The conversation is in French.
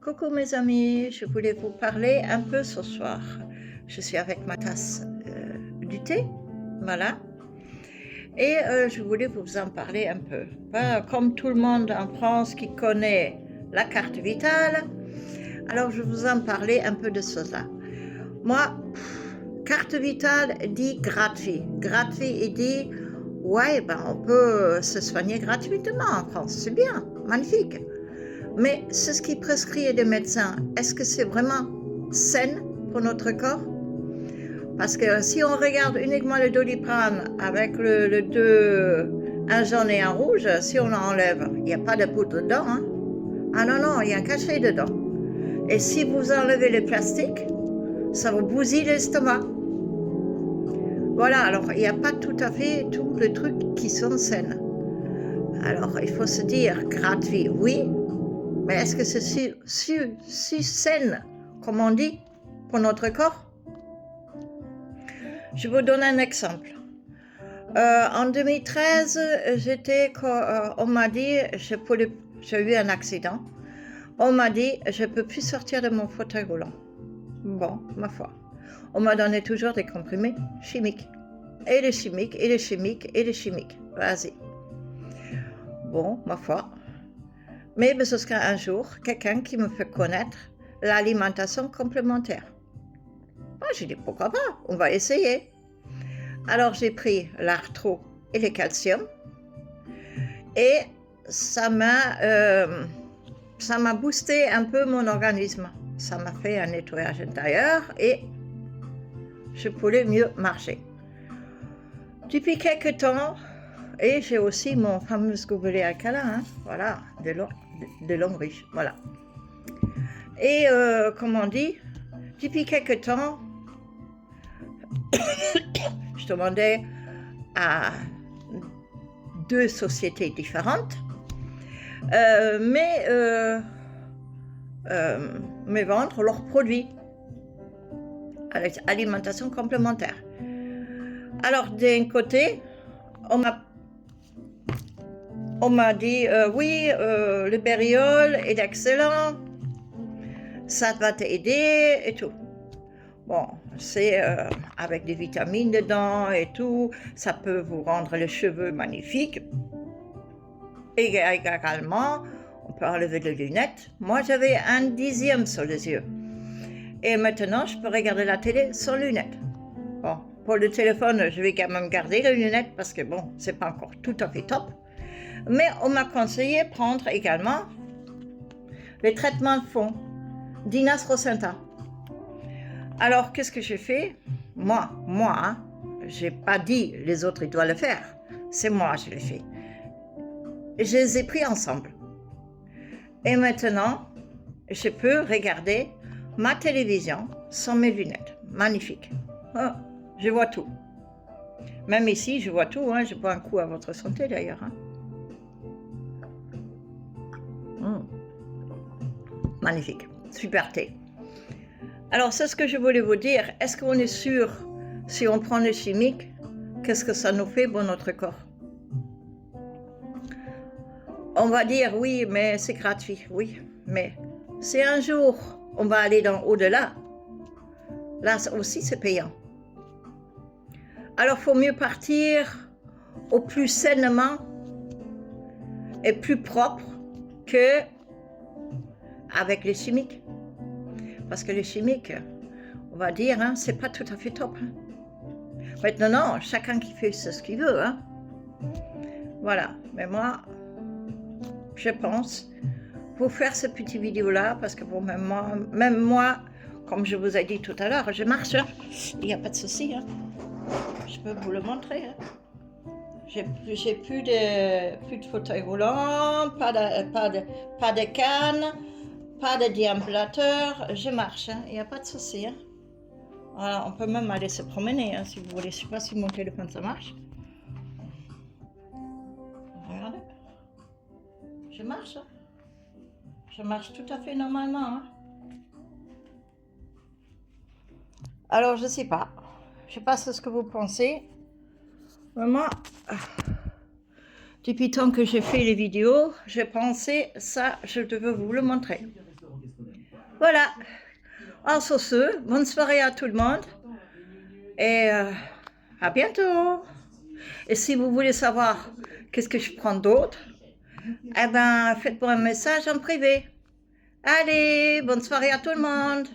Coucou mes amis, je voulais vous parler un peu ce soir. Je suis avec ma tasse du thé, voilà. Et je voulais vous en parler un peu. Ben, comme tout le monde en France qui connaît la carte vitale, alors je vais vous en parler un peu de cela. Moi, carte vitale dit gratuit. Gratuit, il dit, ouais, ben, on peut se soigner gratuitement en France, c'est bien, magnifique. Mais c'est ce qui prescrit des médecins. Est-ce que c'est vraiment sain pour notre corps? Parce que si on regarde uniquement le Doliprane avec le 2, un jaune et un rouge, si on l'enlève, il n'y a pas de poudre dedans. Hein? Ah non, non, il y a un cachet dedans. Et si vous enlevez le plastique, ça vous bousille l'estomac. Voilà, alors il n'y a pas tout à fait tous les trucs qui sont sains. Alors il faut se dire gratuit, oui. Mais est-ce que c'est si sain, comme on dit, pour notre corps? Je vous donne un exemple. En 2013, on m'a dit, j'ai eu un accident. On m'a dit, je ne peux plus sortir de mon fauteuil roulant. Bon, ma foi. On m'a donné toujours des comprimés chimiques. Et les chimiques, et les chimiques, et les chimiques. Vas-y. Bon, ma foi. Mais jusqu'à un jour, quelqu'un qui me fait connaître l'alimentation complémentaire. Moi, j'ai dit, pourquoi pas, on va essayer. Alors, j'ai pris l'arthrose et le calcium. Et ça m'a boosté un peu mon organisme. Ça m'a fait un nettoyage intérieur et je pouvais mieux marcher. Depuis quelques temps, et j'ai aussi mon fameux gobelet alcalin, hein, voilà, de l'homme riche, voilà. Et comme on dit, depuis quelques temps, je demandais à 2 sociétés différentes, me vendre leurs produits avec alimentation complémentaire. Alors d'un côté, on m'a dit, oui, le Bériol est excellent, ça va t'aider et tout. Bon, c'est avec des vitamines dedans et tout, ça peut vous rendre les cheveux magnifiques. Et également, on peut enlever les lunettes. Moi, j'avais un 10e sur les yeux. Et maintenant, je peux regarder la télé sans lunettes. Bon, pour le téléphone, je vais quand même garder les lunettes parce que bon, c'est pas encore tout à fait top. Mais on m'a conseillé de prendre également les traitements de fond d'Inas Rosenthal. Alors, qu'est-ce que j'ai fait? Moi, hein, j'ai pas dit les autres, ils doivent le faire. C'est moi, je l'ai fait. Et je les ai pris ensemble. Et maintenant, je peux regarder ma télévision sans mes lunettes. Magnifique. Oh, je vois tout. Même ici, je vois tout. Hein. Je bois un coup à votre santé d'ailleurs. Hein. Magnifique. Super thé. Alors, c'est ce que je voulais vous dire. Est-ce qu'on est sûr, si on prend les chimiques, qu'est-ce que ça nous fait pour notre corps? On va dire, oui, mais c'est gratuit. Oui, mais si un jour, on va aller au-delà, là aussi, c'est payant. Alors, il faut mieux partir au plus sainement et plus propre que avec les chimiques. Parce que les chimiques, on va dire, hein, c'est pas tout à fait top. Hein. Maintenant, non, chacun qui fait ce qu'il veut. Hein. Voilà, mais moi, je pense, pour faire cette petite vidéo-là, parce que bon, même moi, comme je vous ai dit tout à l'heure, je marche. Hein. Il n'y a pas de souci. Hein. Je peux vous le montrer. Hein. J'ai plus de fauteuil roulant, pas de canne. Pas de déambulateur, je marche, il n'y a pas de souci. Hein. Voilà, on peut même aller se promener hein, si vous voulez. Je ne sais pas si mon téléphone ça marche. Regardez, je marche. Hein. Je marche tout à fait normalement. Hein. Alors, je ne sais pas. Je ne sais pas ce que vous pensez. Mais moi, depuis tant que j'ai fait les vidéos, j'ai pensé ça, je devais vous le montrer. Voilà. Alors sur ce, bonne soirée à tout le monde et à bientôt. Et si vous voulez savoir qu'est-ce que je prends d'autre, eh ben faites-moi un message en privé. Allez, bonne soirée à tout le monde.